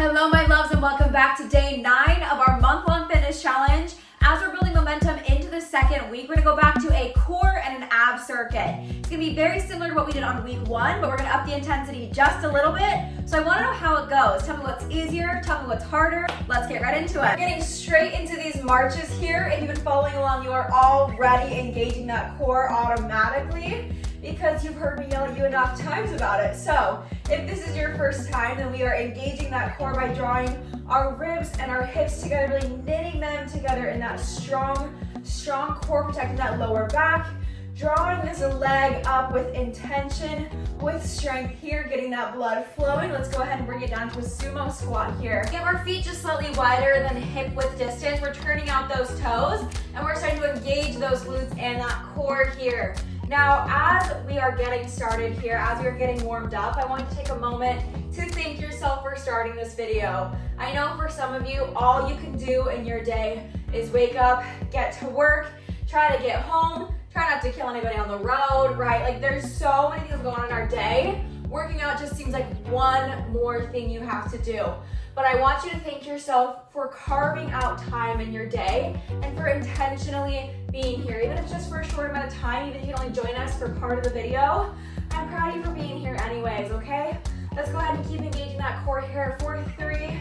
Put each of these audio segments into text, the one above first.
Hello my loves and welcome back to day 9 of our month-long fitness challenge. As we're building momentum into the second week, we're gonna go back to a core and an ab circuit. It's gonna be very similar to what we did on week 1, but we're gonna up the intensity just a little bit. So I wanna know how it goes. Tell me what's easier, tell me what's harder. Let's get right into it. We're getting straight into these marches here. If you've been following along, you are already engaging that core automatically because you've heard me yell at you enough times about it. So if this is your first time, then we are engaging that core by drawing our ribs and our hips together, really knitting them together in that strong core, protecting that lower back. Drawing this leg up with intention, with strength here, getting that blood flowing. Let's go ahead and bring it down to a sumo squat here. Give our feet just slightly wider than hip width distance. We're turning out those toes, and we're starting to engage those glutes and that core here. Now, as we are getting started here, as we are getting warmed up, I want you to take a moment to thank yourself for starting this video. I know for some of you, all you can do in your day is wake up, get to work, try to get home, try not to kill anybody on the road, right? Like there's so many things going on in our day. Working out just seems like one more thing you have to do. But I want you to thank yourself for carving out time in your day and for intentionally being here. Even if it's just for a short amount of time, even if you can only join us for part of the video, I'm proud of you for being here anyways, okay? Let's go ahead and keep engaging that core here. 4, 3,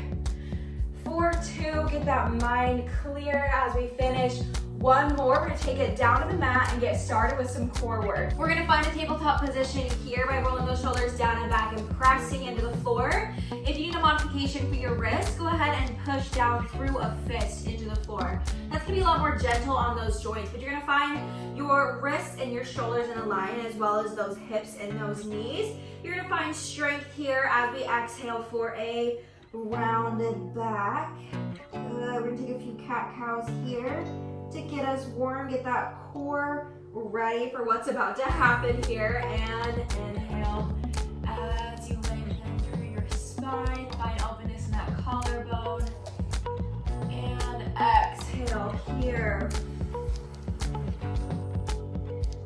4, 2, get that mind clear as we finish. One more, we're gonna take it down to the mat and get started with some core work. We're gonna find a tabletop position here by rolling those shoulders down and back and pressing into the floor. If you need a modification for your wrist, go ahead and push down through a fist into the floor. That's gonna be a lot more gentle on those joints, but you're gonna find your wrists and your shoulders in a line as well as those hips and those knees. You're gonna find strength here as we exhale for a rounded back. We're gonna take a few cat-cows here to get us warm, get that core ready for what's about to happen here. And inhale as you lengthen through your spine, find openness in that collarbone. And exhale here.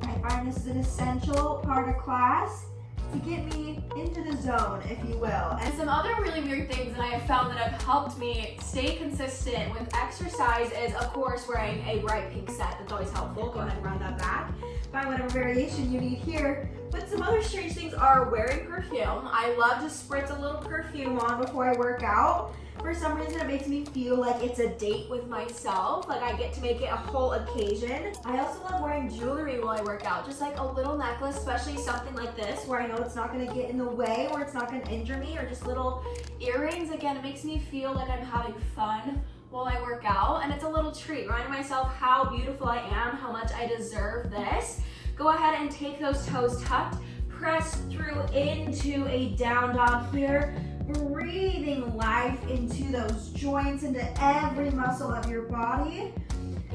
I find this is an essential part of class to get me into the zone, if you will. And some other really weird things that I have found that have helped me stay consistent with exercise is, of course, wearing a bright pink set. That's always helpful. Go ahead and round that back. Find whatever variation you need here. But some other strange things are wearing perfume. I love to spritz a little perfume on before I work out. For some reason, it makes me feel like it's a date with myself. Like I get to make it a whole occasion. I also love wearing jewelry while I work out. Just like a little necklace, especially something like this where I know it's not gonna get in the way or it's not gonna injure me, or just little earrings. Again, it makes me feel like I'm having fun while I work out, and it's a little treat, reminding myself how beautiful I am, how much I deserve this. Go ahead and take those toes tucked, press through into a down dog here, breathing life into those joints, into every muscle of your body.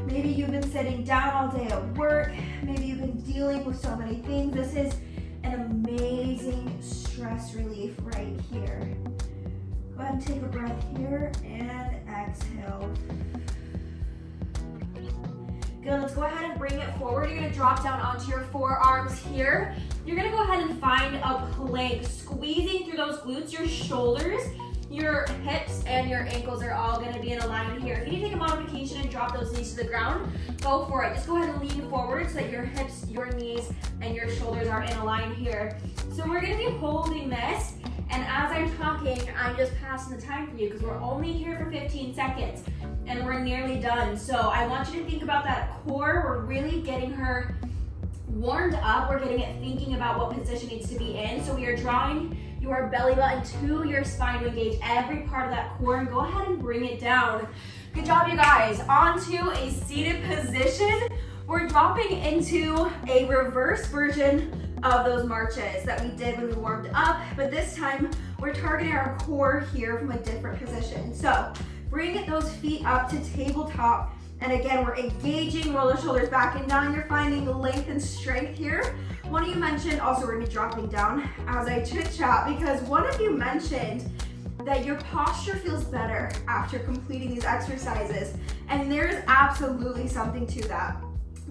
Maybe you've been sitting down all day at work, maybe you've been dealing with so many things. This is an amazing stress relief right here. Go ahead and take a breath here and exhale. Good, let's go ahead and bring it forward. You're gonna drop down onto your forearms here. You're gonna go ahead and find a plank, squeezing through those glutes, your shoulders, your hips, and your ankles are all gonna be in a line here. If you need to take a modification and drop those knees to the ground, go for it. Just go ahead and lean forward so that your hips, your knees, and your shoulders are in a line here. So we're gonna be holding this, and as I'm talking, I'm just passing the time for you because we're only here for 15 seconds and we're nearly done. So I want you to think about that core. We're really getting her warmed up. We're getting it thinking about what position needs to be in. So we are drawing your belly button to your spine to engage every part of that core, and go ahead and bring it down. Good job, you guys. Onto a seated position. We're dropping into a reverse version of those marches that we did when we warmed up, but this time we're targeting our core here from a different position. So bring those feet up to tabletop, and again, we're engaging, roll the shoulders back and down. You're finding length and strength here. One of you mentioned, also we're gonna be dropping down as I chit chat, because one of you mentioned that your posture feels better after completing these exercises, and there's absolutely something to that.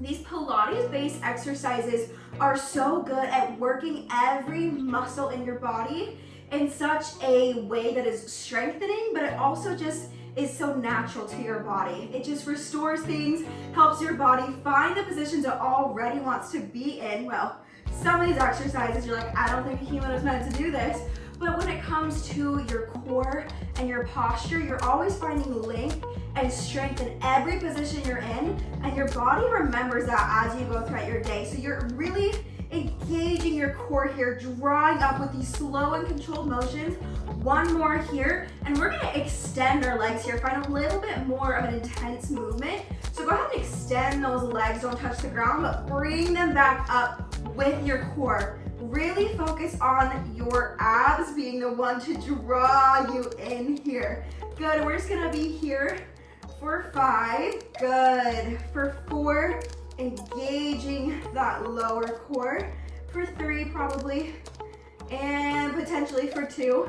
These Pilates-based exercises are so good at working every muscle in your body in such a way that is strengthening, but it also just is so natural to your body. It just restores things, helps your body find the positions it already wants to be in. Well, some of these exercises, you're like, I don't think a human is meant to do this. But when it comes to your core and your posture, you're always finding length and strength in every position you're in, and your body remembers that as you go throughout your day. So you're really engaging your core here, drawing up with these slow and controlled motions. One more here, and we're gonna extend our legs here, find a little bit more of an intense movement. So go ahead and extend those legs, don't touch the ground, but bring them back up with your core. Really focus on your abs being the one to draw you in here. Good, we're just gonna be here for 5, good. For 4, engaging that lower core. For 3 probably, and potentially for 2.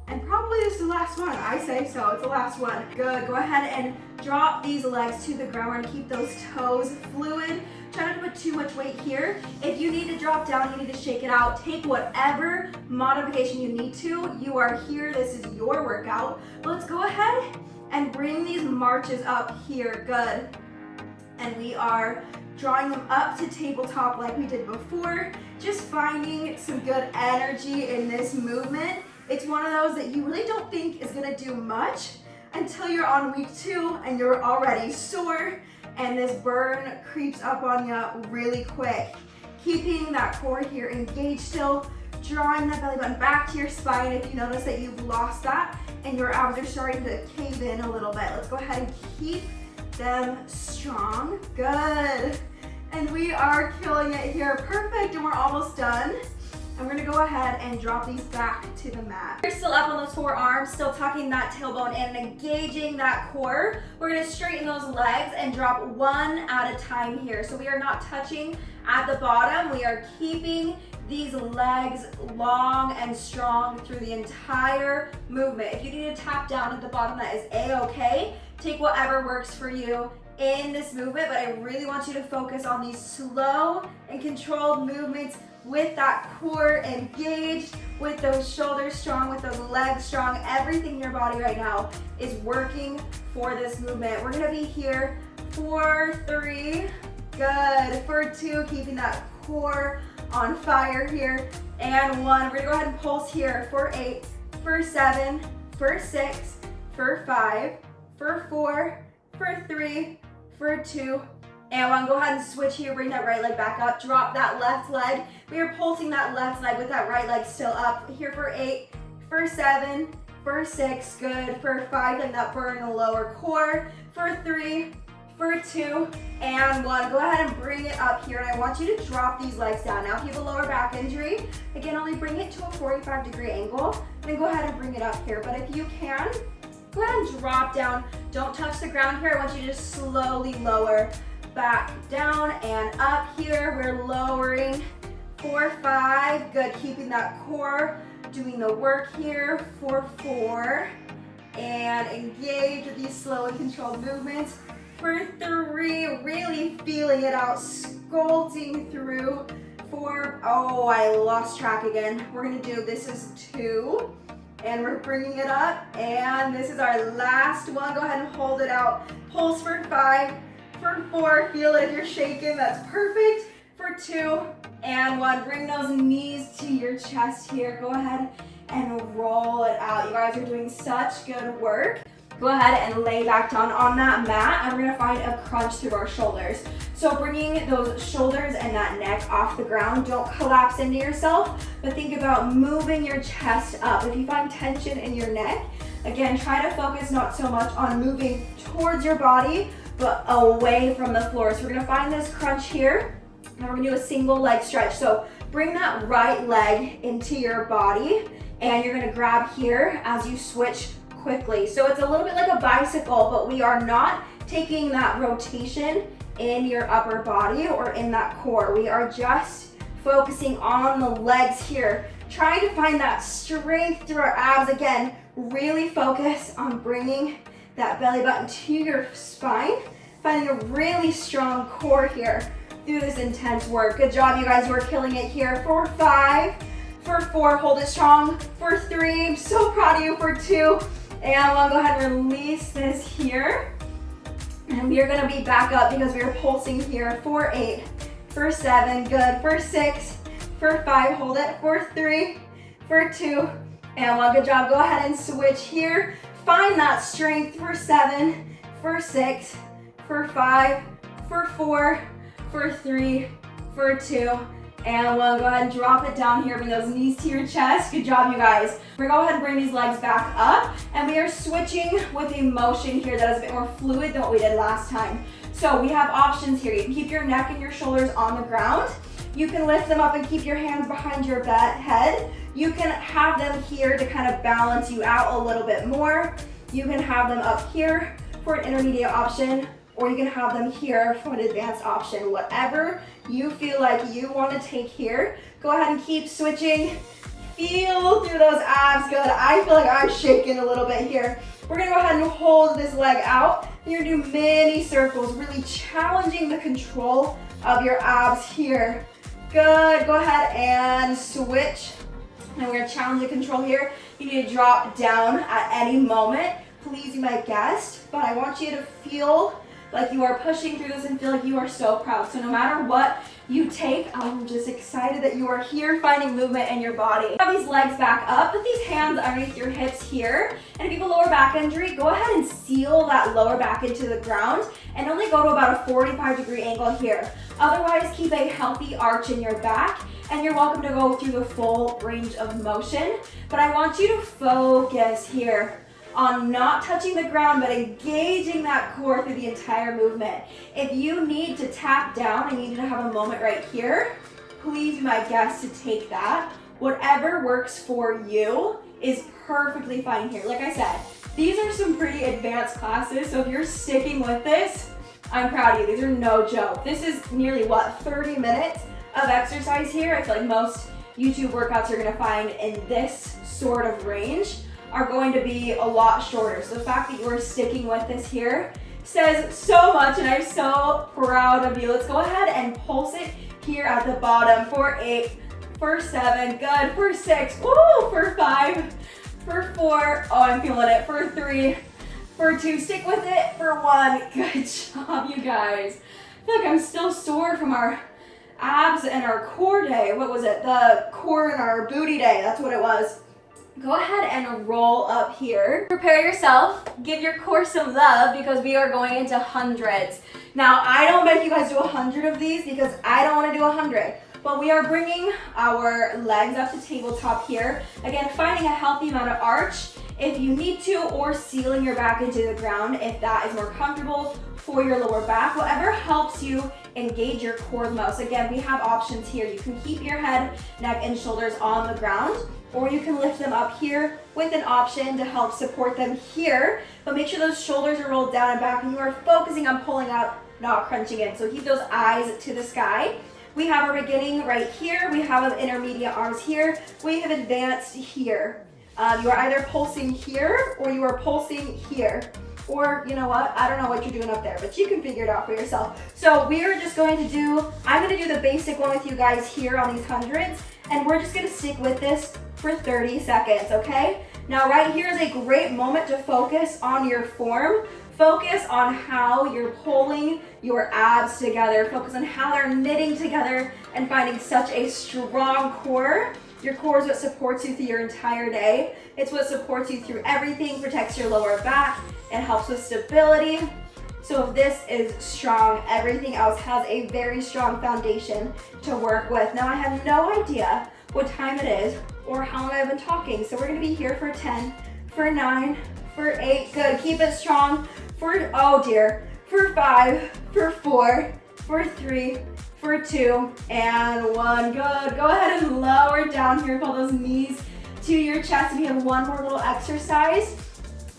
And probably this is the last one, I say so, it's the last one. Good, go ahead and drop these legs to the ground. We're gonna keep those toes fluid. Try not to put too much weight here. If you need to drop down, you need to shake it out. Take whatever modification you need to. You are here, this is your workout. Let's go ahead and bring these marches up here, good. And we are drawing them up to tabletop like we did before. Just finding some good energy in this movement. It's one of those that you really don't think is gonna do much until you're on week 2 and you're already sore and this burn creeps up on you really quick. Keeping that core here engaged still, drawing that belly button back to your spine if you notice that you've lost that and your abs are starting to cave in a little bit. Let's go ahead and keep them strong, good. And we are killing it here, perfect, and we're almost done. And we're gonna go ahead and drop these back to the mat. You're still up on those forearms, still tucking that tailbone in and engaging that core. We're gonna straighten those legs and drop one at a time here. So we are not touching at the bottom. We are keeping these legs long and strong through the entire movement. If you need to tap down at the bottom, that is a-okay. Take whatever works for you in this movement, but I really want you to focus on these slow and controlled movements with that core engaged, with those shoulders strong, with those legs strong. Everything in your body right now is working for this movement. We're gonna be here for 3, good. For 2, keeping that core on fire here. And 1, we're gonna go ahead and pulse here for 8, for 7, for 6, for 5, for 4, for 3, for 2, and 1. Go ahead and switch here, bring that right leg back up, drop that left leg. We are pulsing that left leg with that right leg still up. Here for 8, for 7, for 6, good. For 5, letting that burn in the lower core. For 3, for 2, and 1. Go ahead and bring it up here, and I want you to drop these legs down. Now if you have a lower back injury, again, only bring it to a 45-degree angle, then go ahead and bring it up here. But if you can, go ahead and drop down. Don't touch the ground here. I want you to just slowly lower back down and up here. We're lowering for 5, good. Keeping that core, doing the work here for 4, and engage with these slow and controlled movements. For 3, really feeling it out, sculpting through. For, oh, I lost track again. We're gonna do, this is 2. And we're bringing it up, and this is our last one. Go ahead and hold it out. Pulse for 5, for 4, feel it if you're shaking, that's perfect. For 2, and 1, bring those knees to your chest here. Go ahead and roll it out. You guys are doing such good work. Go ahead and lay back down on that mat, and we're gonna find a crunch through our shoulders. So bringing those shoulders and that neck off the ground, don't collapse into yourself, but think about moving your chest up. If you find tension in your neck, again, try to focus not so much on moving towards your body, but away from the floor. So we're gonna find this crunch here, and we're gonna do a single leg stretch. So bring that right leg into your body, and you're gonna grab here as you switch quickly. So it's a little bit like a bicycle, but we are not taking that rotation in your upper body or in that core. We are just focusing on the legs here, trying to find that strength through our abs. Again, really focus on bringing that belly button to your spine, finding a really strong core here through this intense work. Good job, you guys, you are killing it here. For 5, For 4, hold it strong. For 3, I'm so proud of you. For 2, and 1, go ahead and release this here. And we are gonna be back up because we are pulsing here. For 8, for 7, good. For 6, for 5, hold it. For 3, for 2, and 1, good job. Go ahead and switch here. Find that strength. For 7, for 6, for 5, for 4, for 3, for 2, and 1. Go ahead and drop it down here. Bring those knees to your chest. Good job, you guys. We're gonna go ahead and bring these legs back up, and we are switching with a motion here that is a bit more fluid than what we did last time. So we have options here. You can keep your neck and your shoulders on the ground. You can lift them up and keep your hands behind your head. You can have them here to kind of balance you out a little bit more. You can have them up here for an intermediate option, or you can have them here for an advanced option. Whatever you feel like you want to take here, go ahead and keep switching. Feel through those abs, good. I feel like I'm shaking a little bit here. We're gonna go ahead and hold this leg out. You're gonna do mini circles, really challenging the control of your abs here. Good, go ahead and switch. And we're gonna challenge the control here. You need to drop down at any moment. Please be my guest, but I want you to feel like you are pushing through this and feel like you are so proud. So no matter what you take, I'm just excited that you are here finding movement in your body. Have these legs back up, put these hands underneath your hips here. And if you have a lower back injury, go ahead and seal that lower back into the ground and only go to about a 45-degree angle here. Otherwise, keep a healthy arch in your back, and you're welcome to go through the full range of motion. But I want you to focus here on not touching the ground, but engaging that core through the entire movement. If you need to tap down and you need to have a moment right here, please be my guest to take that. Whatever works for you is perfectly fine here. Like I said, these are some pretty advanced classes, so if you're sticking with this, I'm proud of you. These are no joke. This is nearly, 30 minutes of exercise here. I feel like most YouTube workouts you're gonna find in this sort of range are going to be a lot shorter. So the fact that you are sticking with this here says so much, and I'm so proud of you. Let's go ahead and pulse it here at the bottom. For 8, for 7, good. For 6, woo, for 5, for 4, oh, I'm feeling it. For 3, for 2, stick with it. For 1, good job, you guys. I feel like I'm still sore from our abs and our core day. What was it? The core and our booty day, that's what it was. Go ahead and roll up here. Prepare yourself, give your core some love because we are going into hundreds. Now, I don't make you guys do 100 of these because I don't want to do 100, but we are bringing our legs up to tabletop here. Again, finding a healthy amount of arch if you need to, or sealing your back into the ground if that is more comfortable for your lower back. Whatever helps you engage your core the most. Again, we have options here. You can keep your head, neck, and shoulders on the ground, or you can lift them up here with an option to help support them here, but make sure those shoulders are rolled down and back and you are focusing on pulling up, not crunching in. So keep those eyes to the sky. We have our beginning right here. We have an intermediate arms here. We have advanced here. You are either pulsing here or you are pulsing here. Or, you know what, I don't know what you're doing up there, but you can figure it out for yourself. So we are just going to do, I'm gonna do the basic one with you guys here on these hundreds, and we're just gonna stick with this for 30 seconds, okay? Now right here is a great moment to focus on your form. Focus on how you're pulling your abs together. Focus on how they're knitting together and finding such a strong core. Your core is what supports you through your entire day. It's what supports you through everything, protects your lower back, and helps with stability. So if this is strong, everything else has a very strong foundation to work with. Now I have no idea what time it is or how long I've been talking. So we're gonna be here for 10, for 9, for 8, good, keep it strong, for, oh dear, for 5, for 4, for 3, for 2, and 1, good. Go ahead and lower down here, pull those knees to your chest. We have one more little exercise.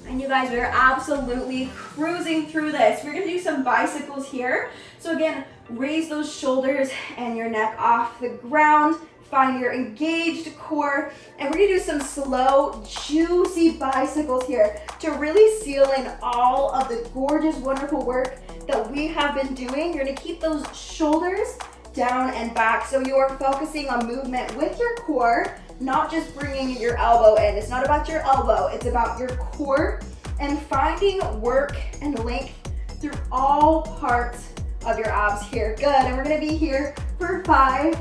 And you guys, we are absolutely cruising through this. We're gonna do some bicycles here. So again, raise those shoulders and your neck off the ground. Find your engaged core. And we're gonna do some slow, juicy bicycles here to really seal in all of the gorgeous, wonderful work that we have been doing. You're gonna keep those shoulders down and back. So you are focusing on movement with your core, not just bringing your elbow in. It's not about your elbow, it's about your core and finding work and length through all parts of your abs here. Good, and we're gonna be here for 5,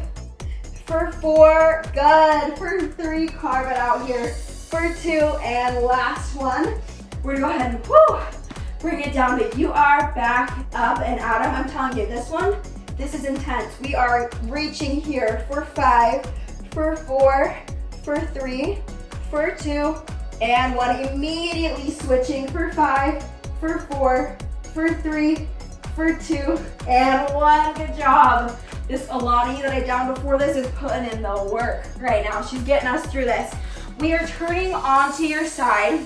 for 4, good, for 3, carve it out here, for 2, and last one. We're gonna go ahead and bring it down, but you are back up and out of. I'm telling you, this is intense. We are reaching here for 5, for 4, for 3, for 2, and 1. Immediately switching for 5, for 4, for 3, for 2, and 1. Good job. This Alani that I downed before this is putting in the work right now. She's getting us through this. We are turning onto your side,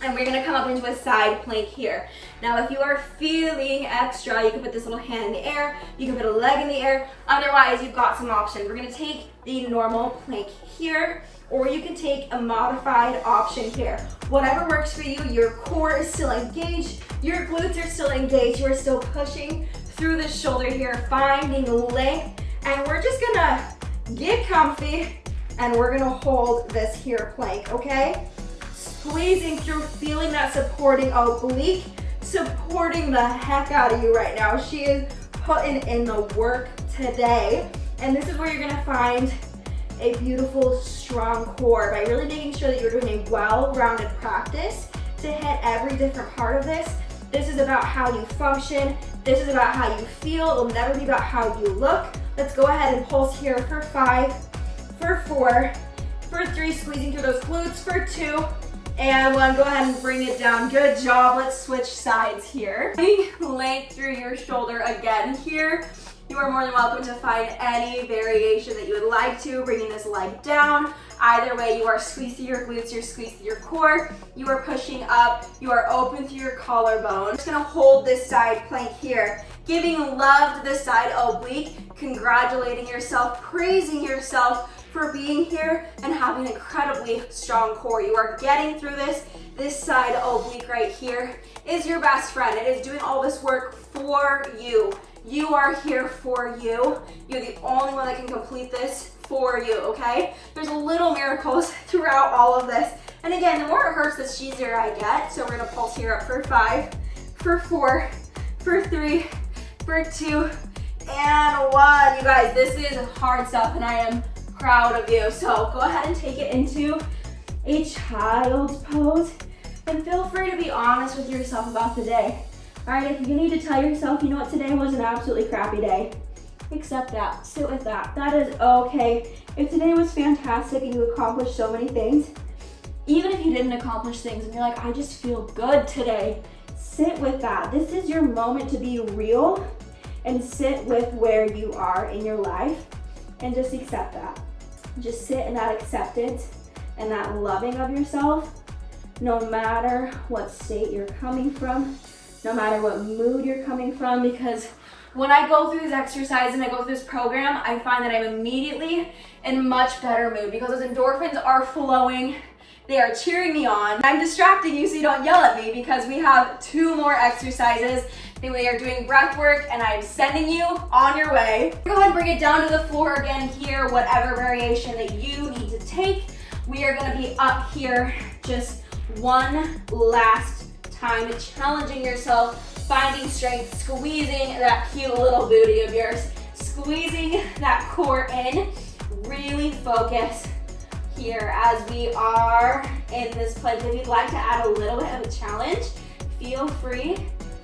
and we're gonna come up into a side plank here. Now, if you are feeling extra, you can put this little hand in the air, you can put a leg in the air. Otherwise, you've got some options. We're gonna take the normal plank here, or you can take a modified option here. Whatever works for you, your core is still engaged, your glutes are still engaged, you are still pushing through the shoulder here, finding length, and we're just gonna get comfy, and we're gonna hold this here plank, okay? Squeezing through, feeling that supporting oblique, supporting the heck out of you right now. She is putting in the work today, and this is where you're gonna find a beautiful, strong core by really making sure that you're doing a well-rounded practice to hit every different part of this. This is about how you function. This is about how you feel. It'll never be about how you look. Let's go ahead and pulse here for 5, for 4, for 3, squeezing through those glutes, for 2, and 1. Go ahead and bring it down. Good job. Let's switch sides here. Length through your shoulder again here. You are more than welcome to find any variation that you would like to, bringing this leg down. Either way, you are squeezed through your glutes, you're squeezed through your core, you are pushing up, you are open through your collarbone. I'm just gonna hold this side plank here, giving love to the side oblique, congratulating yourself, praising yourself for being here and having an incredibly strong core. You are getting through this. This side oblique right here is your best friend. It is doing all this work for you. You are here for you. You're the only one that can complete this for you, okay? There's little miracles throughout all of this. And again, the more it hurts, the easier I get. So we're gonna pulse here up for 5, for 4, for 3, for 2, and 1. You guys, this is hard stuff and I am proud of you. So go ahead and take it into a child's pose and feel free to be honest with yourself about the day. All right, if you need to tell yourself, you know what, today was an absolutely crappy day, accept that, sit with that. That is okay. If today was fantastic and you accomplished so many things, even if you didn't accomplish things and you're like, I just feel good today, sit with that. This is your moment to be real and sit with where you are in your life and just accept that. Just sit in that acceptance and that loving of yourself, no matter what state you're coming from, no matter what mood you're coming from, because when I go through this exercise and I go through this program, I find that I'm immediately in much better mood because those endorphins are flowing. They are cheering me on. I'm distracting you so you don't yell at me because we have 2 more exercises. Then we are doing breath work and I'm sending you on your way. Go ahead and bring it down to the floor again here, whatever variation that you need to take. We are gonna be up here just one last time, challenging yourself, finding strength, squeezing that cute little booty of yours, squeezing that core in. Really focus here as we are in this plank. If you'd like to add a little bit of a challenge, feel free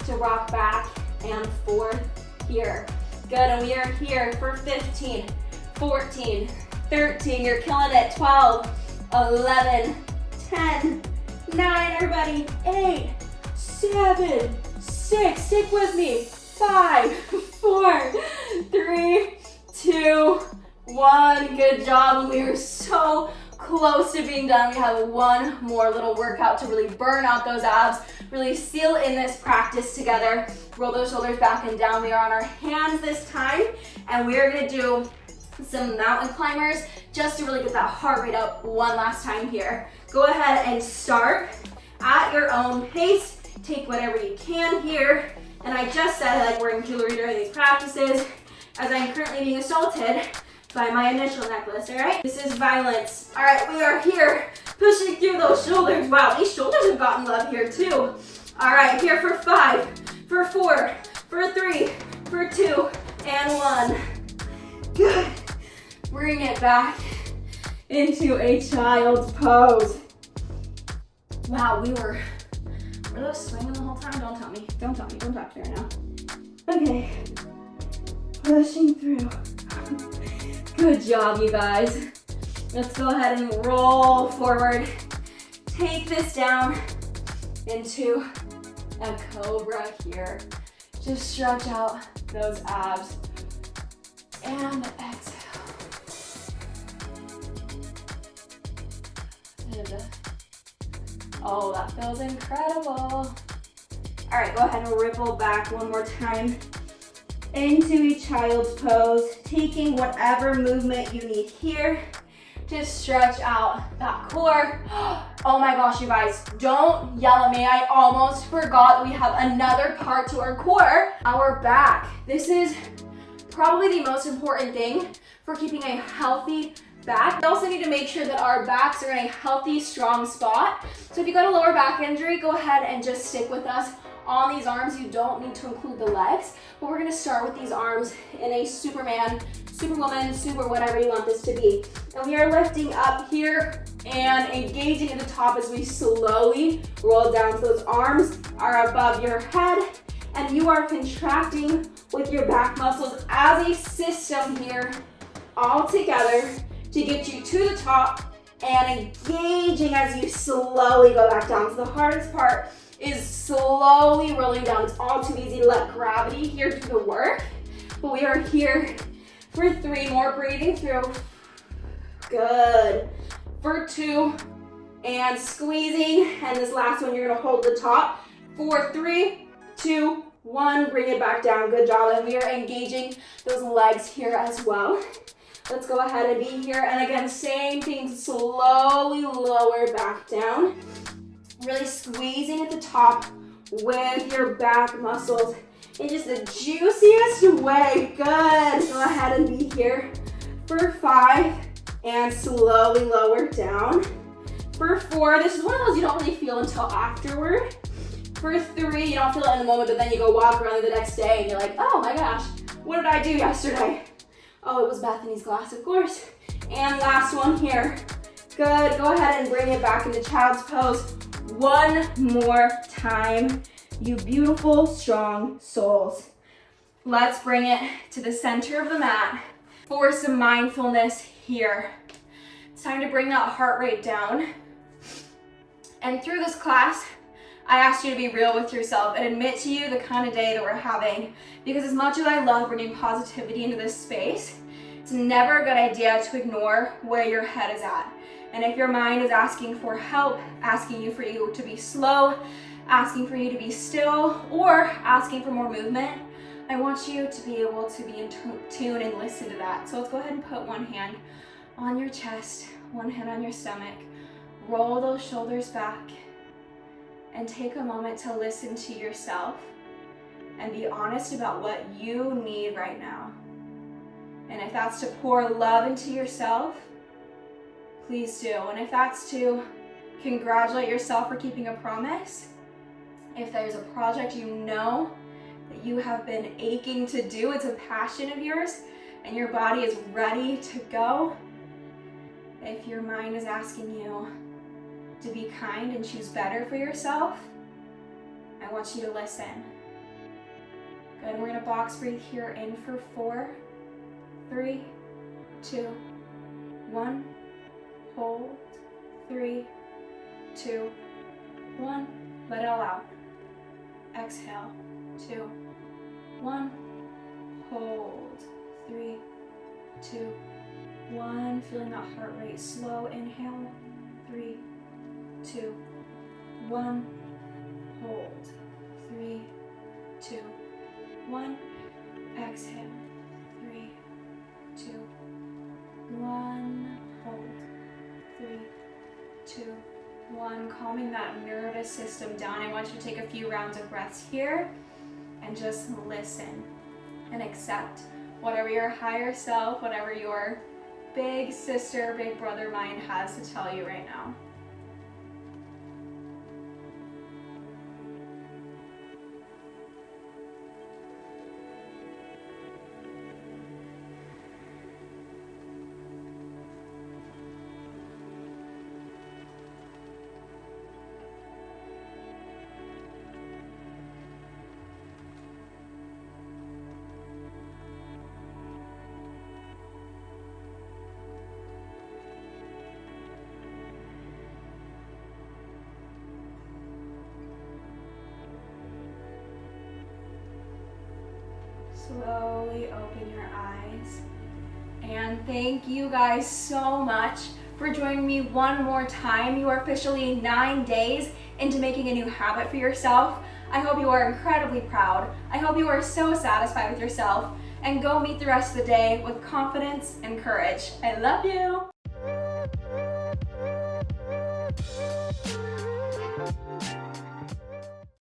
to rock back and forth here. Good, and we are here for 15, 14, 13, you're killing it, 12, 11, 10, 9, everybody, 8, 7, 6, stick with me, 5, 4, 3, 2, 1, good job. We are so close to being done. We have one more little workout to really burn out those abs, really seal in this practice together. Roll those shoulders back and down. We are on our hands this time, and we are gonna do some mountain climbers just to really get that heart rate up one last time here. Go ahead and start at your own pace. Take whatever you can here. And I just said, like, wearing jewelry during these practices. As I'm currently being assaulted by my initial necklace, all right? This is violence. All right, we are here, pushing through those shoulders. Wow, these shoulders have gotten love here too. All right, here for 5, for 4, for 3, for 2, and 1. Good. Bring it back into a child's pose. Wow, were those swinging the whole time? Don't tell me, don't tell me, don't talk to me right now. Okay, pushing through. Good job, you guys. Let's go ahead and roll forward. Take this down into a cobra here. Just stretch out those abs. And exhale. Oh, that feels incredible. All right, go ahead and ripple back one more time into a child's pose, taking whatever movement you need here to stretch out that core. Oh my gosh, you guys, don't yell at me. I almost forgot we have another part to our core, our back. This is probably the most important thing for keeping a healthy back. We also need to make sure that our backs are in a healthy, strong spot. So if you got a lower back injury, go ahead and just stick with us on these arms. You don't need to include the legs, but we're gonna start with these arms in a Superman, Superwoman, super whatever you want this to be. And we are lifting up here and engaging at the top as we slowly roll down. So those arms are above your head and you are contracting with your back muscles as a system here all together to get you to the top and engaging as you slowly go back down. So the hardest part is slowly rolling down. It's all too easy to let gravity here do the work. But we are here for 3 more, breathing through. Good. For 2, and squeezing. And this last one, you're gonna hold the top. For 3, 2, 1, bring it back down. Good job. And we are engaging those legs here as well. Let's go ahead and be here. And again, same thing, slowly lower back down. Really squeezing at the top with your back muscles in just the juiciest way. Good. Go ahead and be here for 5 and slowly lower down. For 4, this is one of those you don't really feel until afterward. For 3, you don't feel it in the moment, but then you go walk around the next day and you're like, oh my gosh, what did I do yesterday? Oh, it was Bethany's glass, of course. And last one here. Good. Go ahead and bring it back into child's pose. One more time, you beautiful, strong souls. Let's bring it to the center of the mat for some mindfulness here. It's time to bring that heart rate down. And through this class, I asked you to be real with yourself and admit to you the kind of day that we're having. Because as much as I love bringing positivity into this space, it's never a good idea to ignore where your head is at. And if your mind is asking for help, asking you for you to be slow, asking for you to be still, or asking for more movement, I want you to be able to be in tune and listen to that. So let's go ahead and put one hand on your chest, one hand on your stomach. Roll those shoulders back and take a moment to listen to yourself and be honest about what you need right now. And if that's to pour love into yourself, please do. And if that's to congratulate yourself for keeping a promise, if there's a project you know that you have been aching to do, it's a passion of yours, and your body is ready to go, if your mind is asking you to be kind and choose better for yourself, I want you to listen. Good, we're gonna box breathe here in for 4, 3, 2, 1. Hold, 3, 2, 1. Let it all out. Exhale, 2, 1. Hold, 3, 2, 1. Feeling that heart rate slow. Inhale, 3, 2, 1. Hold, 3, 2, 1. Exhale, 3, 2, 1. Hold, 3, 2, 1. Calming that nervous system down. I want you to take a few rounds of breaths here and just listen and accept whatever your higher self, whatever your big sister, big brother mind has to tell you right now. Slowly open your eyes. And thank you guys so much for joining me one more time. You are officially 9 days into making a new habit for yourself. I hope you are incredibly proud. I hope you are so satisfied with yourself, and go meet the rest of the day with confidence and courage. I love you.